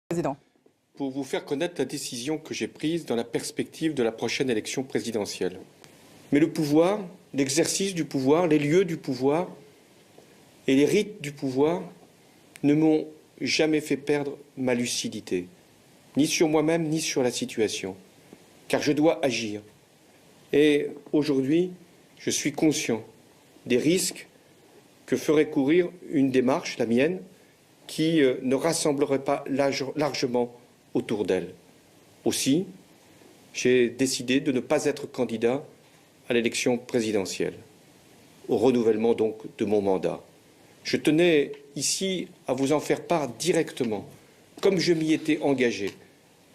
Président. Pour vous faire connaître la décision que j'ai prise dans la perspective de la prochaine élection présidentielle. Mais le pouvoir, l'exercice du pouvoir, les lieux du pouvoir et les rites du pouvoir ne m'ont jamais fait perdre ma lucidité, ni sur moi-même, ni sur la situation, car je dois agir. Et aujourd'hui, je suis conscient des risques que ferait courir une démarche, la mienne, qui ne rassemblerait pas largement autour d'elle. Aussi, j'ai décidé de ne pas être candidat à l'élection présidentielle, au renouvellement donc de mon mandat. Je tenais ici à vous en faire part directement, comme je m'y étais engagé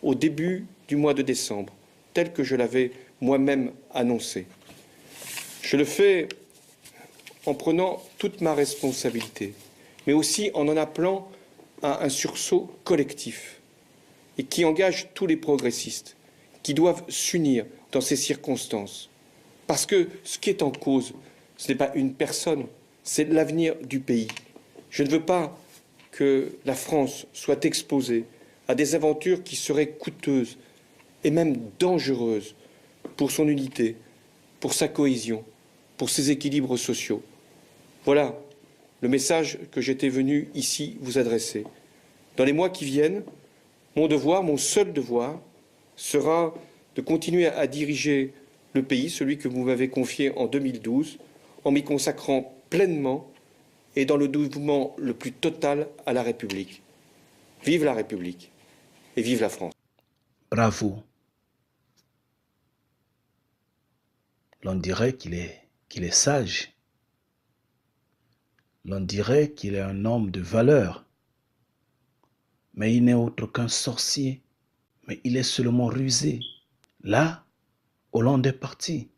au début du mois de décembre, tel que je l'avais moi-même annoncé. Je le fais en prenant toute ma responsabilité, mais aussi en appelant à un sursaut collectif et qui engage tous les progressistes, qui doivent s'unir dans ces circonstances. Parce que ce qui est en cause, ce n'est pas une personne, c'est l'avenir du pays. Je ne veux pas que la France soit exposée à des aventures qui seraient coûteuses et même dangereuses pour son unité, pour sa cohésion, pour ses équilibres sociaux. Voilà le message que j'étais venu ici vous adresser. Dans les mois qui viennent, mon devoir, mon seul devoir, sera de continuer à diriger le pays, celui que vous m'avez confié en 2012, en m'y consacrant pleinement et dans le dévouement le plus total à la République. Vive la République et vive la France. Bravo. L'on dirait qu'il est sage. L'on dirait qu'il est un homme de valeur. Mais il n'est autre qu'un sorcier. Mais il est seulement rusé. Là, Hollande est parti.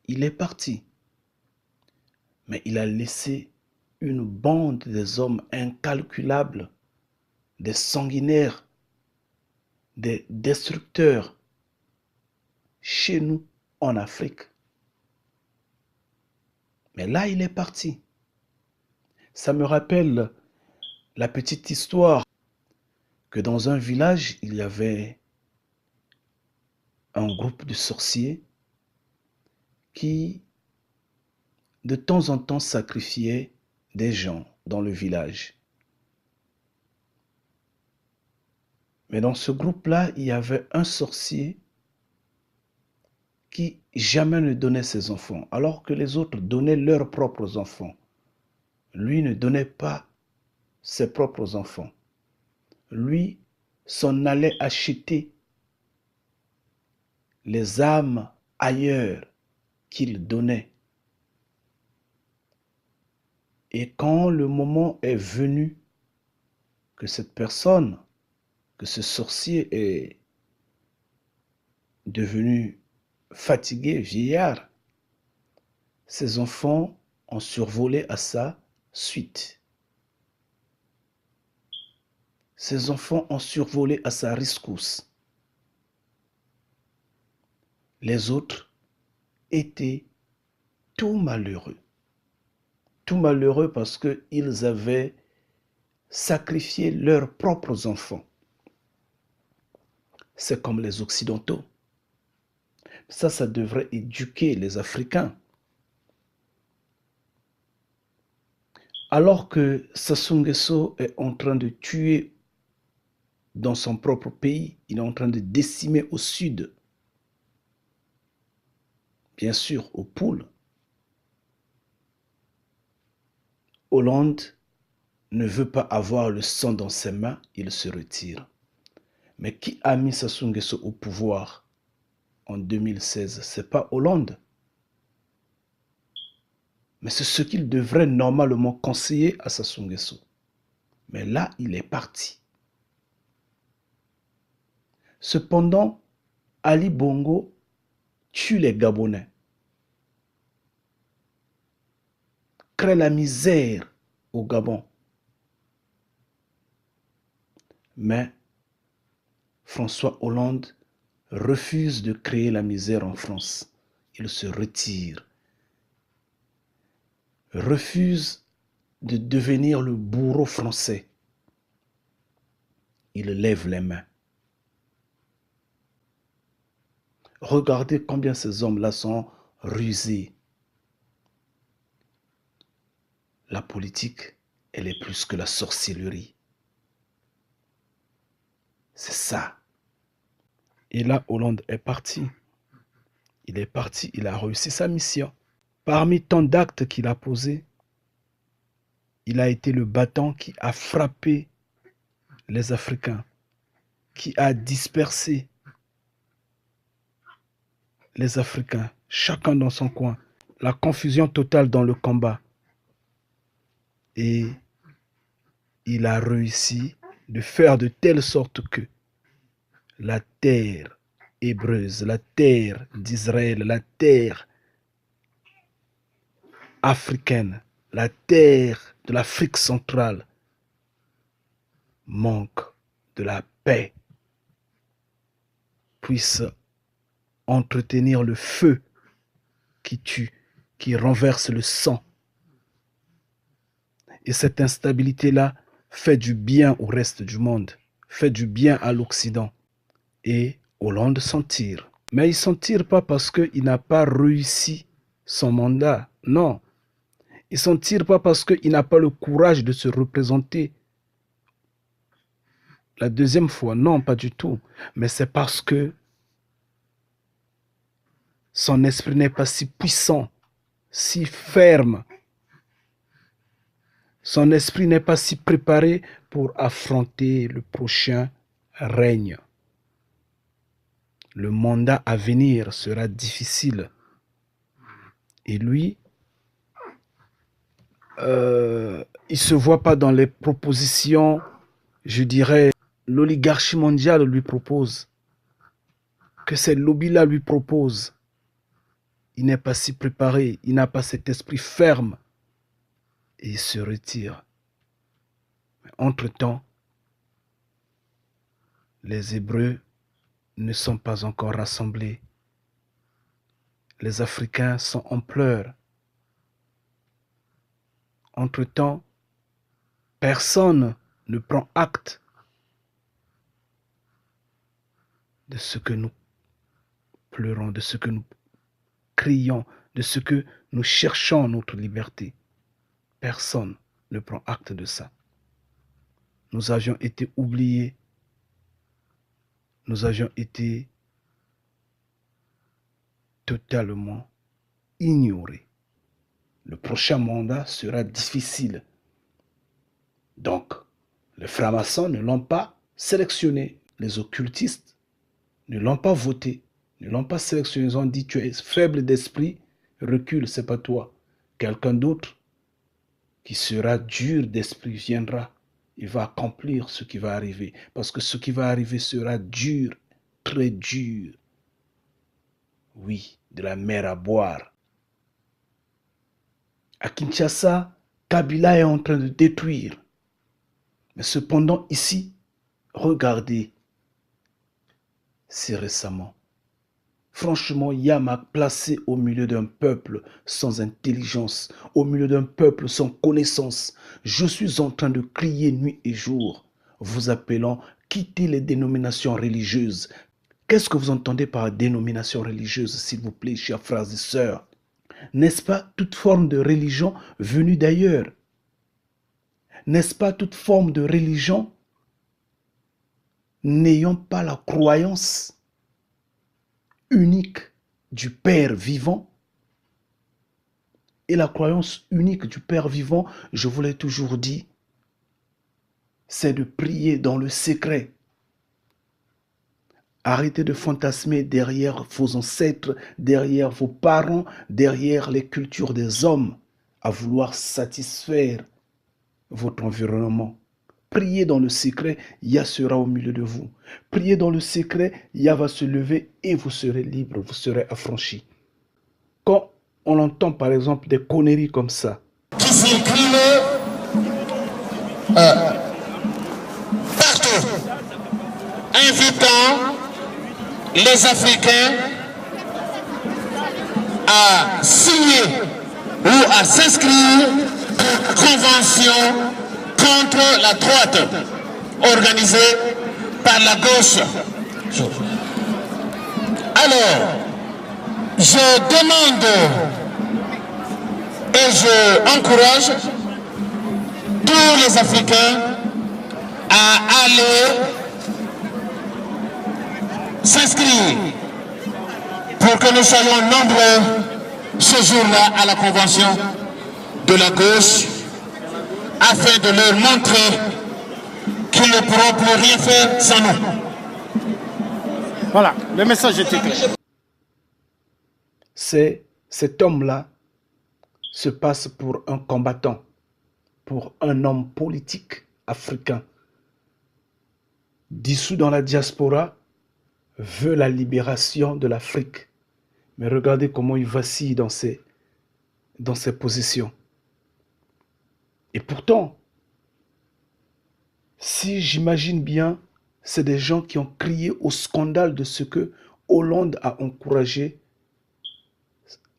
Il est parti. Mais il a laissé une bande des hommes incalculables, des sanguinaires, des destructeurs chez nous en Afrique. Mais là, il est parti. Ça me rappelle la petite histoire que dans un village, il y avait un groupe de sorciers qui, de temps en temps, sacrifiaient des gens dans le village. Mais dans ce groupe-là, il y avait un sorcier qui jamais ne donnait ses enfants, alors que les autres donnaient leurs propres enfants. Lui ne donnait pas ses propres enfants. Lui s'en allait acheter les âmes ailleurs qu'il donnait. Et quand le moment est venu que cette personne, que ce sorcier est devenu fatigué, vieillard, ses enfants ont survolé à sa suite. Ses enfants ont survolé à sa rescousse. Les autres étaient tout malheureux. Tout malheureux parce qu'ils avaient sacrifié leurs propres enfants. C'est comme les Occidentaux. Ça devrait éduquer les Africains. Alors que Sassou Nguesso est en train de tuer dans son propre pays, il est en train de décimer au sud, bien sûr au pôle. Hollande ne veut pas avoir le sang dans ses mains, il se retire. Mais qui a mis Sassou Nguesso au pouvoir en 2016? Ce n'est pas Hollande. Mais c'est ce qu'il devrait normalement conseiller à Sassou Nguesso. Mais là, il est parti. Cependant, Ali Bongo tue les Gabonais, crée la misère au Gabon. Mais François Hollande refuse de créer la misère en France. Il se retire. Refuse de devenir le bourreau français. il lève les mains. Regardez combien ces hommes-là sont rusés. La politique, elle est plus que la sorcellerie. C'est ça. Et là, Hollande est parti. Il est parti, il a réussi sa mission. Parmi tant d'actes qu'il a posés, il a été le bâton qui a frappé les Africains, qui a dispersé les Africains, chacun dans son coin. La confusion totale dans le combat. Et il a réussi de faire de telle sorte que la terre hébreuse, la terre d'Israël, la terre africaine, la terre de l'Afrique centrale manque de la paix, puisse entretenir le feu qui tue, qui renverse le sang. Et cette instabilité-là fait du bien au reste du monde, fait du bien à l'Occident. Et Hollande s'en tire. Mais il ne s'en tire pas parce qu'il n'a pas réussi son mandat. Non. Il ne s'en tire pas parce qu'il n'a pas le courage de se représenter la deuxième fois. Non, pas du tout. Mais c'est parce que son esprit n'est pas si puissant, si ferme. Son esprit n'est pas si préparé pour affronter le prochain règne. Le mandat à venir sera difficile. Et lui, il ne se voit pas dans les propositions, je dirais, l'oligarchie mondiale lui propose, que ces lobbies-là lui proposent. Il n'est pas si préparé, il n'a pas cet esprit ferme. Et il se retire. Entre-temps, les Hébreux ne sont pas encore rassemblés. Les Africains sont en pleurs. Entre-temps, personne ne prend acte de ce que nous pleurons, de ce que nous crions, de ce que nous cherchons notre liberté. Personne ne prend acte de ça. Nous avions été oubliés. Nous avions été totalement ignorés. Le prochain mandat sera difficile. Donc, les francs-maçons ne l'ont pas sélectionné. Les occultistes ne l'ont pas voté, ne l'ont pas sélectionné. Ils ont dit, tu es faible d'esprit, recule, c'est pas toi. Quelqu'un d'autre qui sera dur d'esprit viendra. Il va accomplir ce qui va arriver. Parce que ce qui va arriver sera dur, très dur. Oui, de la mer à boire. À Kinshasa, Kabila est en train de détruire. Mais cependant, ici, regardez, c'est récemment. Franchement, Yah m'a placé au milieu d'un peuple sans intelligence, au milieu d'un peuple sans connaissance. Je suis en train de crier nuit et jour, vous appelant quitter les dénominations religieuses. Qu'est-ce que vous entendez par dénomination religieuse, s'il vous plaît, chers frères et sœurs? N'est-ce pas toute forme de religion venue d'ailleurs? N'est-ce pas toute forme de religion n'ayant pas la croyance unique du Père vivant? Et la croyance unique du Père vivant, je vous l'ai toujours dit, c'est de prier dans le secret. Arrêtez de fantasmer derrière vos ancêtres, derrière vos parents, derrière les cultures des hommes, à vouloir satisfaire votre environnement. Priez dans le secret, Yah sera au milieu de vous. Priez dans le secret, Yah va se lever et vous serez libre, vous serez affranchi. Quand on entend par exemple des conneries comme ça, qui circulent partout, invitant les Africains à signer ou à s'inscrire pour convention contre la droite organisée par la gauche. Alors, je demande et je encourage tous les Africains à aller s'inscrire pour que nous soyons nombreux ce jour-là à la convention de la gauche afin de leur montrer qu'ils ne pourront plus rien faire sans nous. Voilà, le message était clair. Cet homme-là se passe pour un combattant, pour un homme politique africain, dissous dans la diaspora, veut la libération de l'Afrique. Mais regardez comment il vacille dans ses positions. Et pourtant, si j'imagine bien, c'est des gens qui ont crié au scandale de ce que Hollande a encouragé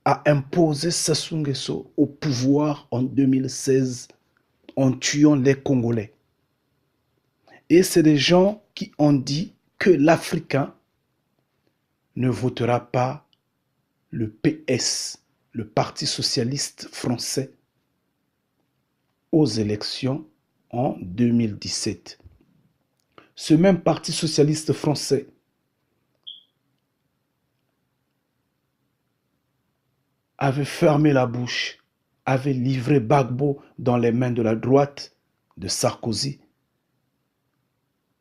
à imposer Sassou Nguesso au pouvoir en 2016 en tuant les Congolais. Et c'est des gens qui ont dit que l'Africain ne votera pas le PS, le Parti socialiste français, aux élections en 2017. Ce même Parti socialiste français avait fermé la bouche, avait livré Gbagbo dans les mains de la droite de Sarkozy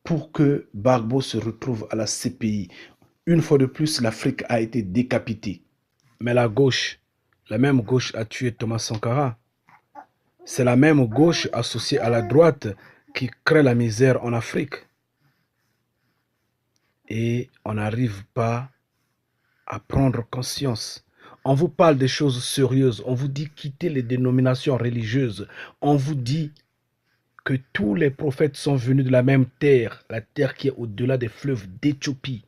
pour que Gbagbo se retrouve à la CPI. Une fois de plus, l'Afrique a été décapitée. Mais la gauche, la même gauche a tué Thomas Sankara. C'est la même gauche associée à la droite qui crée la misère en Afrique. Et on n'arrive pas à prendre conscience. On vous parle des choses sérieuses. On vous dit quitter les dénominations religieuses. On vous dit que tous les prophètes sont venus de la même terre, la terre qui est au-delà des fleuves d'Éthiopie.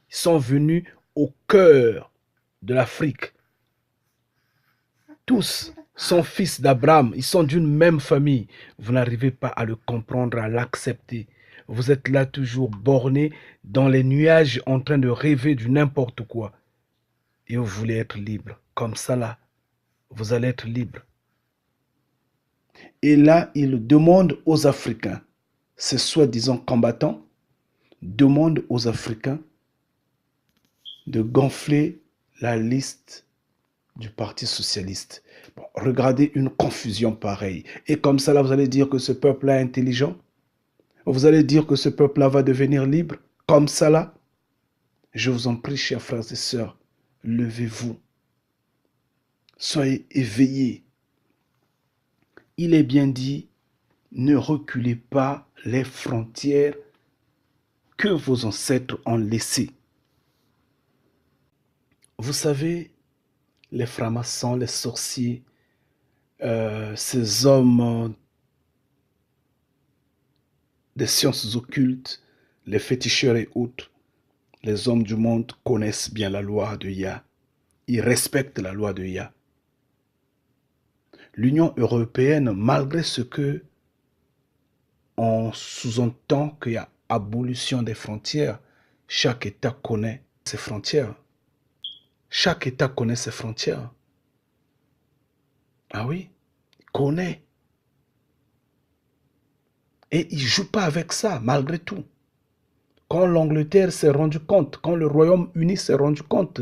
Ils sont venus au cœur de l'Afrique. Tous sont fils d'Abraham, ils sont d'une même famille. Vous n'arrivez pas à le comprendre, à l'accepter. Vous êtes là toujours borné dans les nuages en train de rêver du n'importe quoi. Et vous voulez être libre. Comme ça là, vous allez être libre. Et là, il demande aux Africains, ces soi-disant combattants, demandent aux Africains de gonfler la liste du Parti socialiste. Bon, regardez une confusion pareille. Et comme ça, là, vous allez dire que ce peuple-là est intelligent. Vous allez dire que ce peuple-là va devenir libre. Comme ça, là. Je vous en prie, chers frères et sœurs, levez-vous. Soyez éveillés. Il est bien dit, ne reculez pas les frontières que vos ancêtres ont laissées. Vous savez, les francs-maçons, les sorciers, ces hommes des sciences occultes, les féticheurs et autres, les hommes du monde connaissent bien la loi de Yah. Ils respectent la loi de Yah. L'Union européenne, malgré ce que on sous-entend qu'il y a abolition des frontières, chaque État connaît ses frontières. Chaque État connaît ses frontières. Ah oui, il connaît. Et il ne joue pas avec ça, malgré tout. Quand l'Angleterre s'est rendu compte, quand le Royaume-Uni s'est rendu compte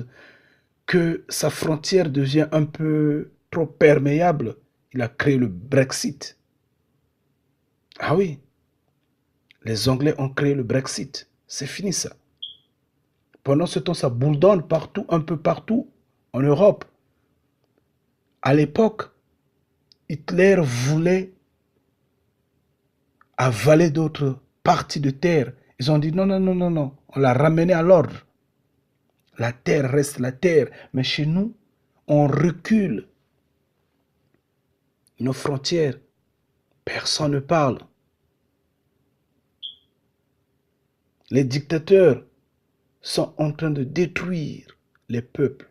que sa frontière devient un peu trop perméable, il a créé le Brexit. Ah oui, les Anglais ont créé le Brexit. C'est fini ça. Pendant ce temps, ça bourdonne partout, un peu partout en Europe. À l'époque, Hitler voulait avaler d'autres parties de terre. Ils ont dit non, non, non, non, non. On l'a ramené à l'ordre. La terre reste la terre. Mais chez nous, on recule nos frontières. Personne ne parle. Les dictateurs sont en train de détruire les peuples.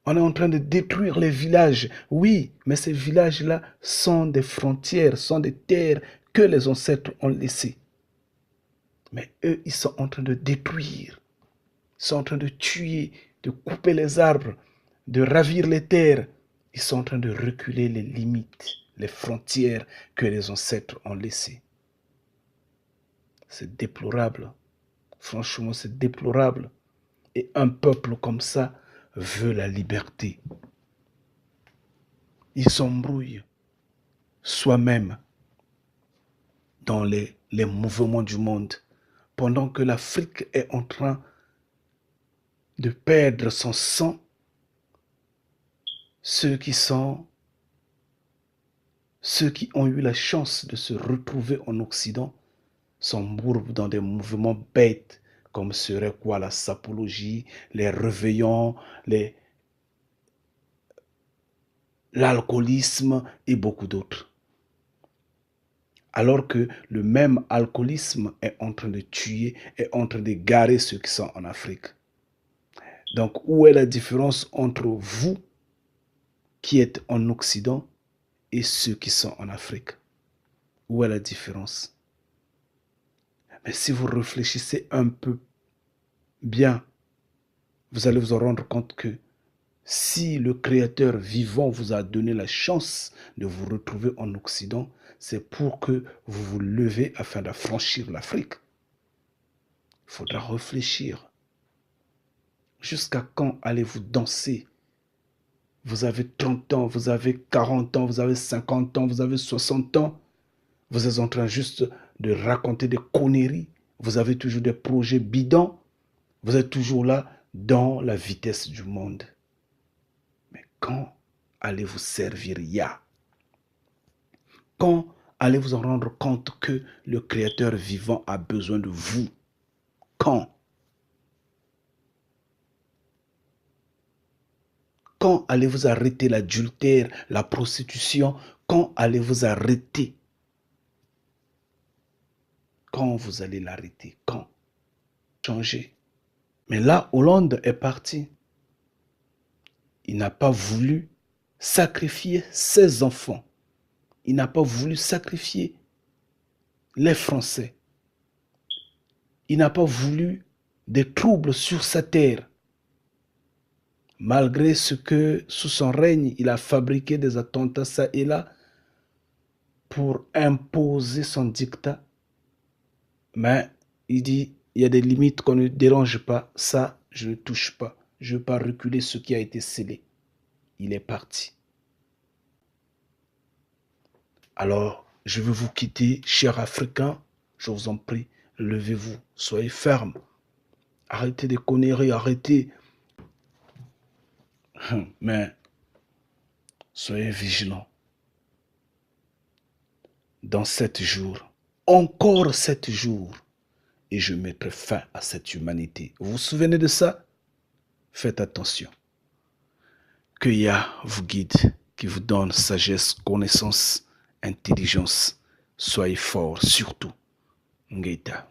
On est en train de détruire les villages. Oui, mais ces villages-là sont des frontières, sont des terres que les ancêtres ont laissé. Mais eux, ils sont en train de détruire. Ils sont en train de tuer, de couper les arbres, de ravir les terres. Ils sont en train de reculer les limites, les frontières que les ancêtres ont laissées. C'est déplorable. Franchement, c'est déplorable. Et un peuple comme ça veut la liberté. Il s'embrouille soi-même dans les mouvements du monde, pendant que l'Afrique est en train de perdre son sang. Ceux qui ont eu la chance de se retrouver en Occident s'embourbent dans des mouvements bêtes, comme serait quoi la sapologie, les réveillons, l'alcoolisme et beaucoup d'autres. Alors que le même alcoolisme est en train de tuer, est en train de garer ceux qui sont en Afrique. Donc, où est la différence entre vous qui êtes en Occident et ceux qui sont en Afrique? Où est la différence? Mais si vous réfléchissez un peu bien, vous allez vous en rendre compte que si le Créateur vivant vous a donné la chance de vous retrouver en Occident, c'est pour que vous vous levez afin d'affranchir l'Afrique. Il faudra réfléchir. Jusqu'à quand allez-vous danser? Vous avez 30 ans, vous avez 40 ans, vous avez 50 ans, vous avez 60 ans. Vous êtes en train juste de raconter des conneries. Vous avez toujours des projets bidons. Vous êtes toujours là dans la vitesse du monde. Mais quand allez-vous servir Yah? Quand allez-vous vous en rendre compte que le Créateur vivant a besoin de vous? Quand? Quand allez-vous arrêter l'adultère, la prostitution? Quand allez-vous arrêter? Quand vous allez l'arrêter? Quand? Changer. Mais là, Hollande est parti. Il n'a pas voulu sacrifier ses enfants. Il n'a pas voulu sacrifier les Français. Il n'a pas voulu des troubles sur sa terre. Malgré ce que, sous son règne, il a fabriqué des attentats ça et là pour imposer son dictat. Mais il dit, il y a des limites qu'on ne dérange pas. Ça, je ne touche pas. Je ne veux pas reculer ce qui a été scellé. Il est parti. Alors, je veux vous quitter, chers Africains. Je vous en prie, levez-vous, soyez fermes. Arrêtez de conneries, arrêtez. Mais soyez vigilants. Dans 7 jours, encore 7 jours, et je mettrai fin à cette humanité. Vous vous souvenez de ça? Faites attention. Que Yah vous guide, qui vous donne sagesse, connaissance, intelligence. Soyez forts, surtout. Ngeta.